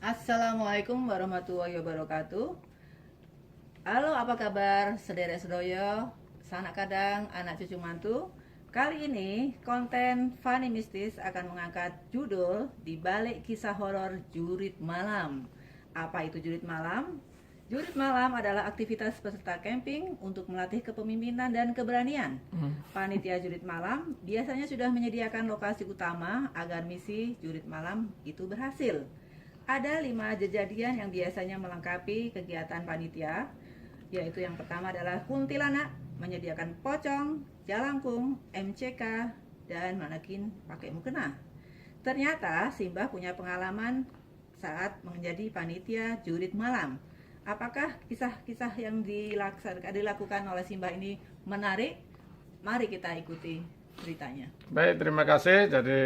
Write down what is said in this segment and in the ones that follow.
Assalamualaikum warahmatullahi wabarakatuh. Halo, apa kabar sederek sedoyo, sanak kadang, anak cucu mantu. Kali ini konten Funny Mistis akan mengangkat judul Di Balik Kisah Horor Jurit Malam. Apa itu jurit malam? Jurit malam adalah aktivitas peserta camping untuk melatih kepemimpinan dan keberanian. Panitia jurit malam biasanya sudah menyediakan lokasi utama agar misi jurit malam itu berhasil. Ada 5 kejadian yang biasanya melengkapi kegiatan panitia, yaitu yang pertama adalah kuntilanak menyediakan pocong, jalangkung, MCK, dan manekin pakai mukena. Ternyata Simbah punya pengalaman saat menjadi panitia jurit malam. Apakah kisah-kisah yang dilakukan oleh Simbah ini menarik? Mari kita ikuti ceritanya. Baik, terima kasih. Jadi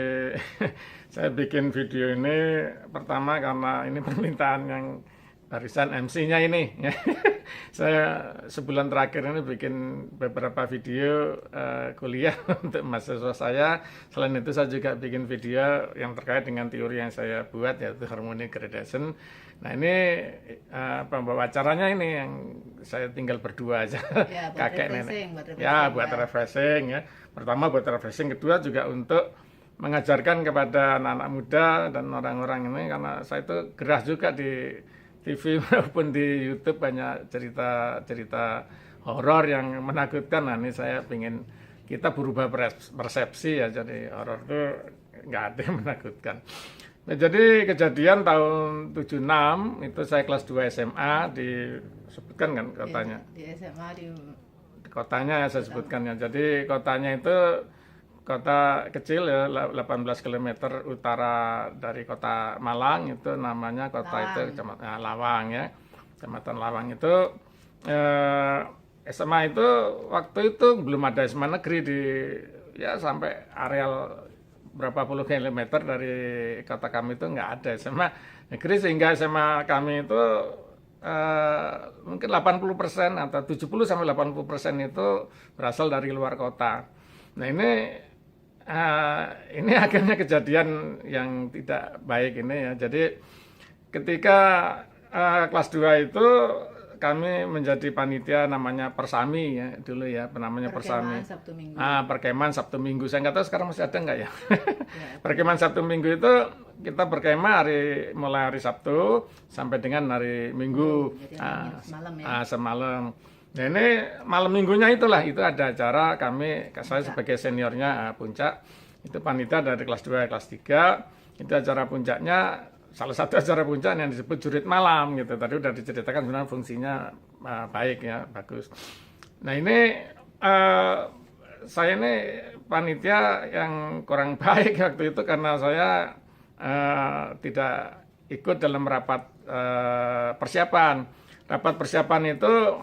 saya bikin video ini pertama karena ini permintaan yang barisan MC-nya ini. Saya sebulan terakhir ini bikin beberapa video kuliah untuk mahasiswa saya. Selain itu saya juga bikin video yang terkait dengan teori yang saya buat, yaitu harmonic gradation. Nah ini pembawa acaranya ini yang saya tinggal berdua aja, Ya, buat kakek refreshing, nenek. Ya, buat refreshing ya. Pertama buat refreshing, kedua juga untuk mengajarkan kepada anak-anak muda dan orang-orang ini, karena saya itu gerah juga di TV maupun di YouTube banyak cerita-cerita horor yang menakutkan. Nah ini saya ingin kita berubah persepsi ya, jadi horor itu nggak ada yang menakutkan. Nah, jadi kejadian tahun 76 itu saya kelas 2 SMA, disebutkan kan kotanya. Di SMA di Kotanya ya saya sebutkan ya. Jadi kotanya itu kota kecil ya, 18 km utara dari kota Malang, itu namanya kota Lawang. itu Kecamatan Lawang ya. Kecamatan Lawang itu SMA itu waktu itu belum ada SMA negeri di ya sampai areal berapa puluh kilometer dari kota kami itu nggak ada SMA negeri, sehingga SMA kami itu mungkin 80% atau 70-80% itu berasal dari luar kota. Nah ini akhirnya kejadian yang tidak baik ini ya. Jadi ketika kelas 2 itu kami menjadi panitia namanya Persami ya dulu ya, namanya Persami. Perkemahan Sabtu Minggu. Perkemahan Sabtu Minggu. Saya nggak tahu sekarang masih ada nggak ya. Ya. Perkemahan Sabtu Minggu itu kita berkemah mulai hari Sabtu sampai dengan hari Minggu. Jadi semalam ya. Semalam. Nah ini malam minggunya itu ada acara, saya sebagai seniornya Puncak, itu panitia dari kelas 2 kelas 3, itu acara puncaknya, salah satu acara puncak yang disebut jurit malam gitu. Tadi udah diceritakan sebenarnya fungsinya baik ya, bagus. Nah ini saya ini panitia yang kurang baik waktu itu karena saya tidak ikut dalam rapat persiapan. Rapat persiapan itu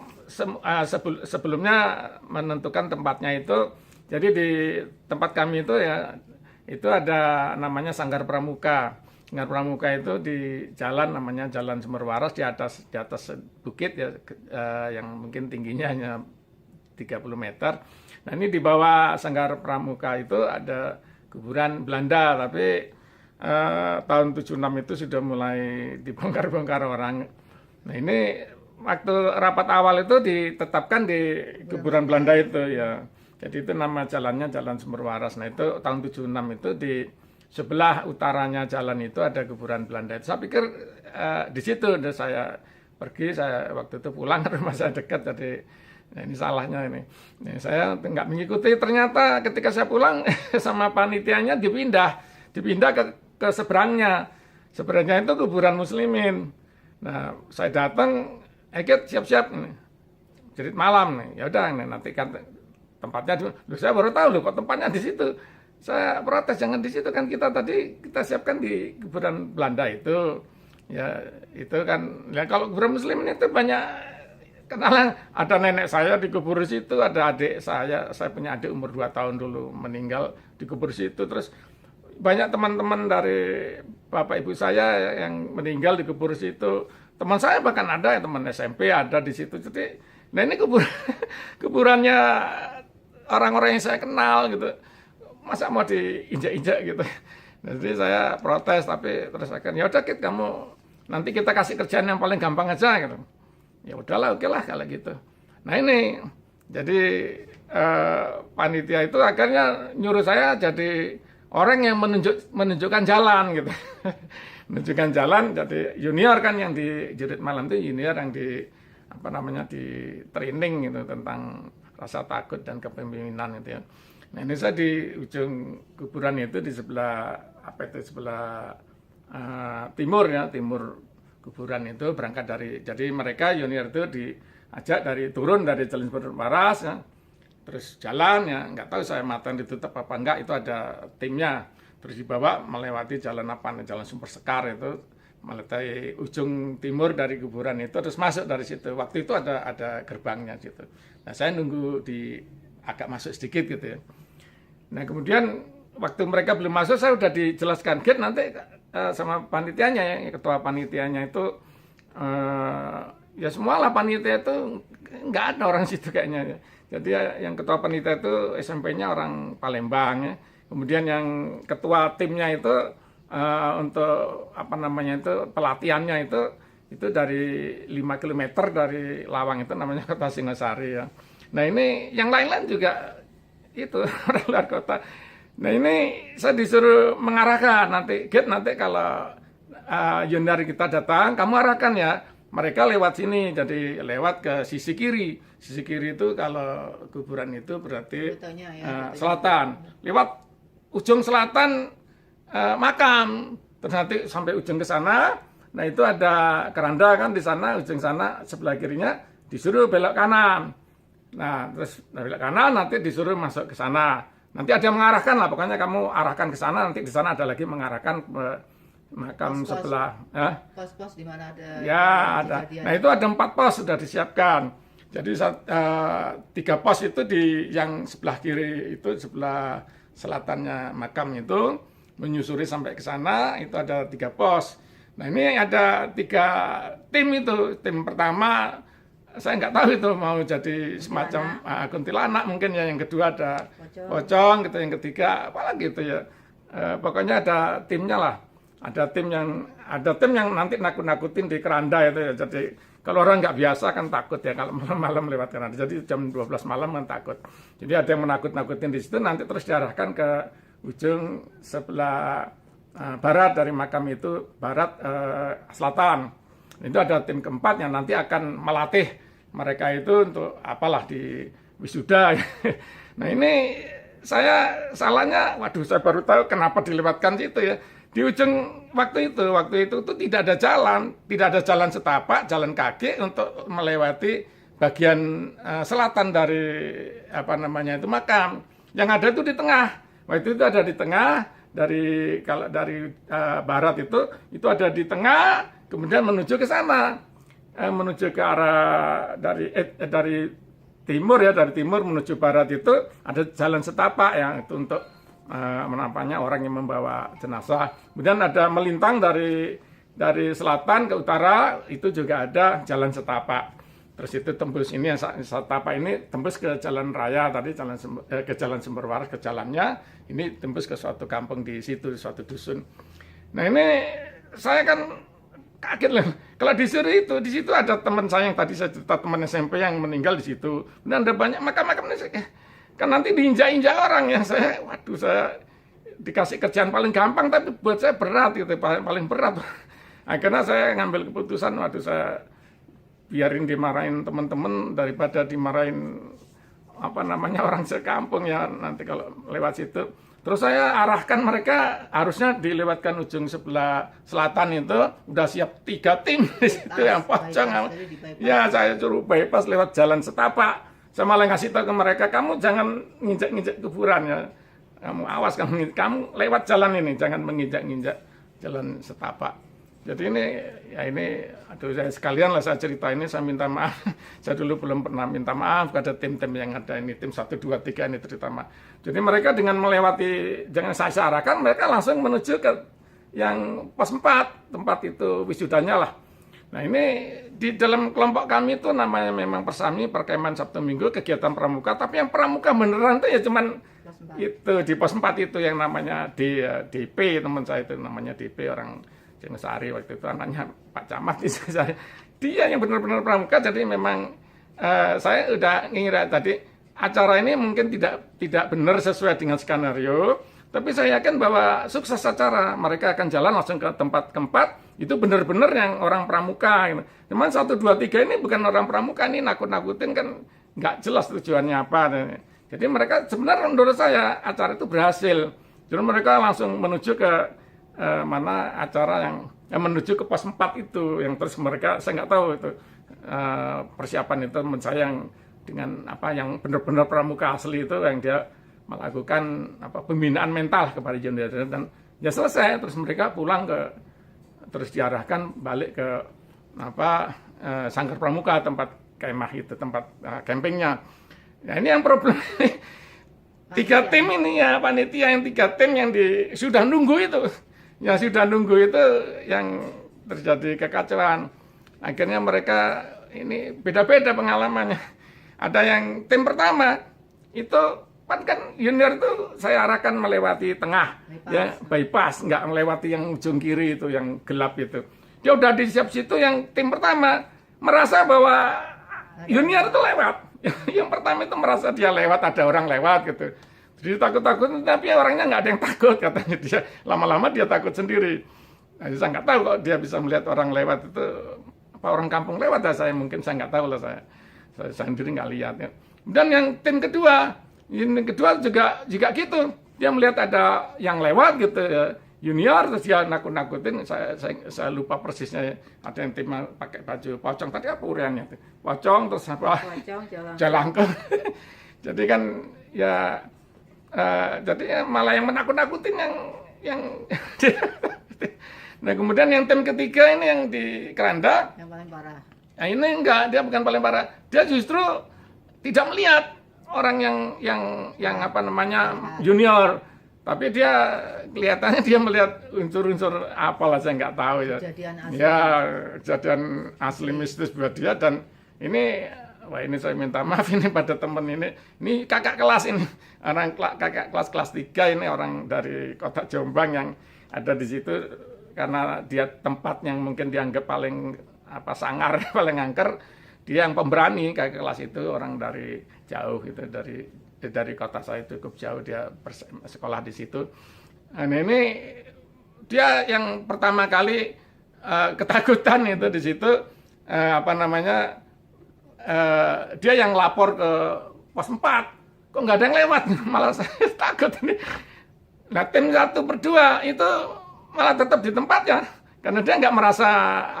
sebelumnya menentukan tempatnya itu, jadi di tempat kami itu ya, itu ada namanya Sanggar Pramuka. Sanggar Pramuka itu di jalan namanya Jalan Sumber Waras, di atas bukit ya, yang mungkin tingginya hanya 30 meter. Nah ini di bawah Sanggar Pramuka itu ada kuburan Belanda, tapi tahun 76 itu sudah mulai dibongkar-bongkar orang. Nah ini waktu rapat awal itu ditetapkan di kuburan Belanda itu ya. Jadi itu nama jalannya Jalan Sumber Waras. Nah itu tahun 76 itu di sebelah utaranya jalan itu ada kuburan Belanda. Saya pikir di situ saya pergi, saya waktu itu pulang ke rumah saya dekat, jadi nah ini salahnya ini. Nah, saya nggak mengikuti, ternyata ketika saya pulang sama panitianya dipindah ke seberangnya. Seberangnya itu kuburan muslimin. Nah, saya datang, siap-siap nih. Jurit malam nih. Ya udah nanti kan tempatnya saya baru tahu loh kok tempatnya di situ. Saya protes, jangan di situ, kan kita siapkan di kuburan Belanda itu. Ya, itu kan ya, kalau kuburan muslimin itu banyak kenalan. Ada nenek saya dikubur di situ, ada adik saya punya adik umur 2 tahun dulu meninggal dikubur di situ, terus banyak teman-teman dari bapak ibu saya yang meninggal dikubur di situ. Teman saya bahkan ada, teman SMP ada di situ. Jadi, nah ini kuburannya orang-orang yang saya kenal gitu. Masa mau diinjak-injak gitu. Jadi saya protes, tapi terus akan ya udah Kit, kamu nanti kita kasih kerjaan yang paling gampang aja gitu. Ya udahlah, oke lah kalau gitu. Nah ini, jadi panitia itu akhirnya nyuruh saya jadi orang yang menunjukkan jalan gitu. Menunjukkan jalan, jadi junior kan yang di jurit malam itu junior yang di apa namanya di training gitu tentang rasa takut dan kepemimpinan gitu ya. Nah ini saya di ujung kuburan itu di sebelah apa itu sebelah timur ya, timur kuburan itu berangkat dari, jadi mereka junior itu diajak dari turun dari Jalan Sumber Waras ya, terus jalan ya, nggak tahu saya mata ditutup apa enggak, itu ada timnya, terus dibawa melewati jalan apa, jalan Sumber Sekar itu, melewati ujung timur dari kuburan itu, terus masuk dari situ. Waktu itu ada gerbangnya gitu. Nah saya nunggu di agak masuk sedikit gitu ya. Nah kemudian waktu mereka belum masuk, saya udah dijelaskan gate nanti sama panitianya ya, ketua panitianya itu ya semualah panitia itu nggak ada orang situ kayaknya. Jadi yang ketua panitia itu SMP-nya orang Palembang ya. Kemudian yang ketua timnya itu untuk apa namanya itu pelatihannya itu dari 5 km dari Lawang itu namanya Kota Singosari ya. Nah ini yang lain-lain juga itu orang luar kota. Nah ini saya disuruh mengarahkan nanti gate, nanti kalau junior kita datang kamu arahkan ya mereka lewat sini, jadi lewat ke sisi kiri. Sisi kiri itu kalau kuburan itu berarti selatan, lewat ujung selatan makam, terus nanti sampai ujung ke sana. Nah itu ada keranda kan di sana, ujung sana sebelah kirinya disuruh belok kanan. Nah terus belok kanan nanti disuruh masuk ke sana. Nanti ada yang mengarahkan lah, pokoknya kamu arahkan ke sana, nanti di sana ada lagi mengarahkan ke makam pos-pos sebelah. Pos-pos di mana ada. Ya ada. Nah itu ada 4 pos sudah disiapkan. Jadi 3 pos itu di yang sebelah kiri itu, sebelah selatannya makam itu, menyusuri sampai ke sana itu ada 3 pos. Nah ini ada 3 tim itu. Tim pertama saya nggak tahu itu mau jadi semacam kuntilanak mungkin ya, yang kedua ada pocong gitu, yang ketiga apalagi gitu ya. Pokoknya ada timnya lah. Ada tim yang nanti nakut-nakutin di keranda itu ya. Jadi kalau orang nggak biasa kan takut ya kalau malam-malam lewat keranda. Jadi jam 12 malam kan takut. Jadi ada yang menakut-nakutin di situ, nanti terus diarahkan ke ujung sebelah barat dari makam itu, barat selatan. Itu ada tim keempat yang nanti akan melatih mereka itu untuk apalah di wisuda. Nah ini saya salahnya, waduh saya baru tahu kenapa dilewatkan situ ya. Di ujung waktu itu tuh tidak ada jalan setapak, jalan kaki untuk melewati bagian selatan dari apa namanya itu makam. Yang ada itu di tengah. Waktu itu ada di tengah, kalau dari barat itu ada di tengah, kemudian menuju ke sana. Menuju ke arah dari timur ya, dari timur menuju barat itu ada jalan setapak yang itu untuk menampaknya orang yang membawa jenazah. Kemudian ada melintang dari selatan ke utara itu juga ada jalan setapak. Terus itu tembus ini yang setapak ini tembus ke jalan raya tadi, ke Jalan Sumber Waras, ke jalannya ini tembus ke suatu kampung di situ, di suatu dusun. Nah ini saya kan kaget loh. Kalau disuruh itu, di situ ada teman saya yang tadi saya cerita, teman SMP yang meninggal di situ. Dan ada banyak makam-makam ini. Kan nanti diinjak-injak orang ya. Saya dikasih kerjaan paling gampang, tapi buat saya berat gitu, paling berat. Akhirnya saya ngambil keputusan, saya biarin dimarahin teman-teman daripada dimarahin apa namanya orang sekampung ya nanti kalau lewat situ. Terus saya arahkan mereka harusnya dilewatkan ujung sebelah selatan itu, udah siap 3 tim di situ yang pocong. Ya saya suruh bypass lewat jalan setapak. Saya malah ngasih tahu ke mereka, kamu jangan nginjak-nginjak kuburan ya. Kamu awas, kamu lewat jalan ini, jangan menginjak-injak jalan setapak. Jadi aduh saya sekalian lah saya cerita ini, saya minta maaf. Saya dulu belum pernah minta maaf kepada tim-tim yang ada ini, tim 1, 2, 3 ini terutama. Jadi mereka dengan melewati, jangan saya arahkan, mereka langsung menuju ke yang pos 4, tempat itu wisudanya lah. Nah ini di dalam kelompok kami itu namanya memang Persami, Perkemahan Sabtu Minggu, kegiatan pramuka. Tapi yang pramuka beneran itu ya cuman itu di pos 4 itu yang namanya DP, teman saya itu namanya DP, orang Sari waktu itu anaknya Pak Camat dia yang benar-benar pramuka. Jadi memang saya udah ngira tadi acara ini mungkin tidak benar sesuai dengan skenario, tapi saya yakin bahwa sukses acara, mereka akan jalan langsung ke tempat keempat, itu benar-benar yang orang pramuka gitu. Cuman 1, 2, 3 ini bukan orang pramuka, ini nakut-nakutin kan nggak jelas tujuannya apa. Jadi mereka sebenarnya menurut saya acara itu berhasil. Jadi mereka langsung menuju ke mana acara yang menuju ke pos 4 itu, yang terus mereka saya nggak tahu itu persiapan itu teman saya yang dengan apa yang benar-benar pramuka asli itu yang dia melakukan pembinaan mental kepada junior, dan ya selesai terus mereka pulang terus diarahkan balik ke Sanggar Pramuka, tempat kemah itu, tempat campingnya. Nah ini yang problem ini. 3 tim ini ya, panitia yang 3 tim yang sudah nunggu itu. Yang sudah nunggu itu yang terjadi kekacauan. Akhirnya mereka ini beda-beda pengalamannya. Ada yang tim pertama itu kan junior itu saya arahkan melewati tengah, bypass, nggak melewati yang ujung kiri itu yang gelap itu. Dia udah di siap situ, yang tim pertama merasa bahwa junior itu lewat. Yang pertama itu merasa dia lewat, ada orang lewat gitu. Jadi takut-takut, tapi orangnya nggak ada yang takut katanya dia. Lama-lama dia takut sendiri. Nah, saya nggak tahu kok dia bisa melihat orang lewat itu, apa orang kampung lewat ya, saya nggak tahu lah, saya sendiri nggak lihat ya. Dan yang tim kedua juga gitu, dia melihat ada yang lewat gitu ya, junior, terus dia nakut-nakutin. Saya lupa persisnya ya. Ada yang tim pakai baju pocong, tadi apa uriannya tuh, pocong terus apa, jalangkung. Jadi kan ya jadi malah yang menakut-nakutin yang nah kemudian yang tim ketiga ini yang di Keranda yang paling parah. Nah ini enggak, dia bukan paling parah, dia justru tidak melihat orang yang apa namanya junior, tapi dia kelihatannya dia melihat unsur-unsur apalah, saya nggak tahu ya. Kejadian asli mistis buat dia. Dan ini saya minta maaf ini pada teman ini kakak kelas ini, orang kakak kelas 3 ini, orang dari kota Jombang yang ada di situ, karena dia tempat yang mungkin dianggap paling sangar, paling angker, dia yang pemberani kakak kelas itu, orang dari jauh gitu, dari kota saya cukup jauh, dia sekolah di situ. Nah, ini dia yang pertama kali ketakutan itu di situ, dia yang lapor ke pos 4, kok nggak ada yang lewat, malah saya takut ini. Nah tim 1 per 2 itu malah tetap di tempatnya, karena dia nggak merasa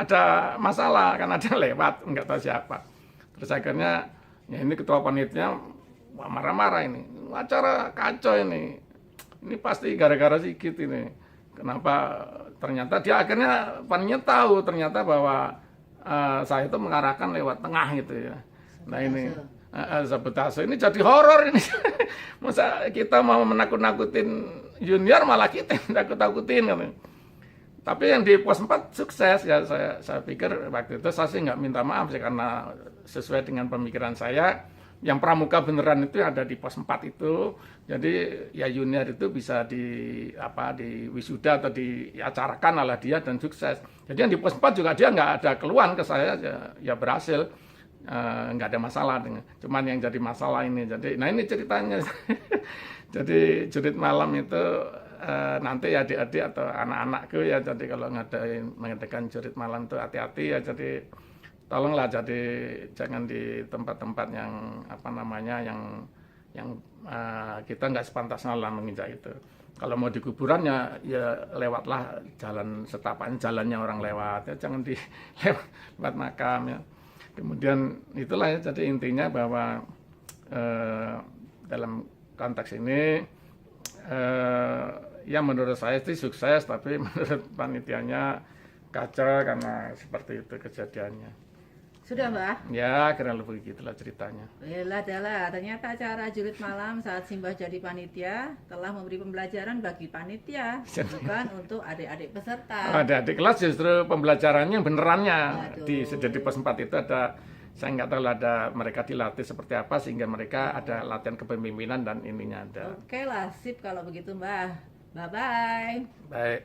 ada masalah, karena dia lewat, nggak tahu siapa. Terus akhirnya ya ini ketua panitia marah-marah, ini acara kacau ini pasti gara-gara Sigit ini. Kenapa? Ternyata dia akhirnya panitia tahu ternyata bahwa saya itu mengarahkan lewat tengah gitu ya. Nah ini sabotase ini jadi horor ini. Masa kita mau menakut-nakutin junior, malah kita takut-takutin gitu. Tapi yang di pos 4 sukses ya, saya pikir waktu itu saya sih nggak minta maaf sih, karena sesuai dengan pemikiran saya, yang pramuka beneran itu ada di pos 4 itu. Jadi ya junior itu bisa di wisuda atau diacarakan oleh dia dan sukses. Jadi yang di pos 4 juga dia nggak ada keluhan ke saya, ya berhasil, nggak ada masalah dengan. Cuman yang jadi masalah ini. Jadi nah ini ceritanya. Jadi jurit malam itu nanti adik-adik atau anak-anakku ya, jadi kalau mengadakan jurit malam itu hati-hati ya. Jadi tolonglah, jadi jangan di tempat-tempat yang yang kita nggak sepantasnya lah menginjak itu. Kalau mau di kuburan ya lewatlah jalan setapak, jalannya orang lewat ya, jangan di lewat makam ya. Kemudian itulah ya, jadi intinya bahwa dalam konteks ini ya menurut saya sih sukses, tapi menurut panitianya kacau karena seperti itu kejadiannya. Sudah, Mbah? Ya, kira lebih begitulah ceritanya. Yalah, ternyata acara jurit malam saat Simbah jadi panitia telah memberi pembelajaran bagi panitia, bukan untuk adik-adik peserta. Adik-adik kelas justru pembelajarannya benerannya. Aduh. Di pos 4 itu ada, saya nggak tahu ada mereka dilatih seperti apa, sehingga mereka ada latihan kepemimpinan dan ininya ada. Oke lah, sip kalau begitu, Mbah. Bye-bye. Baik.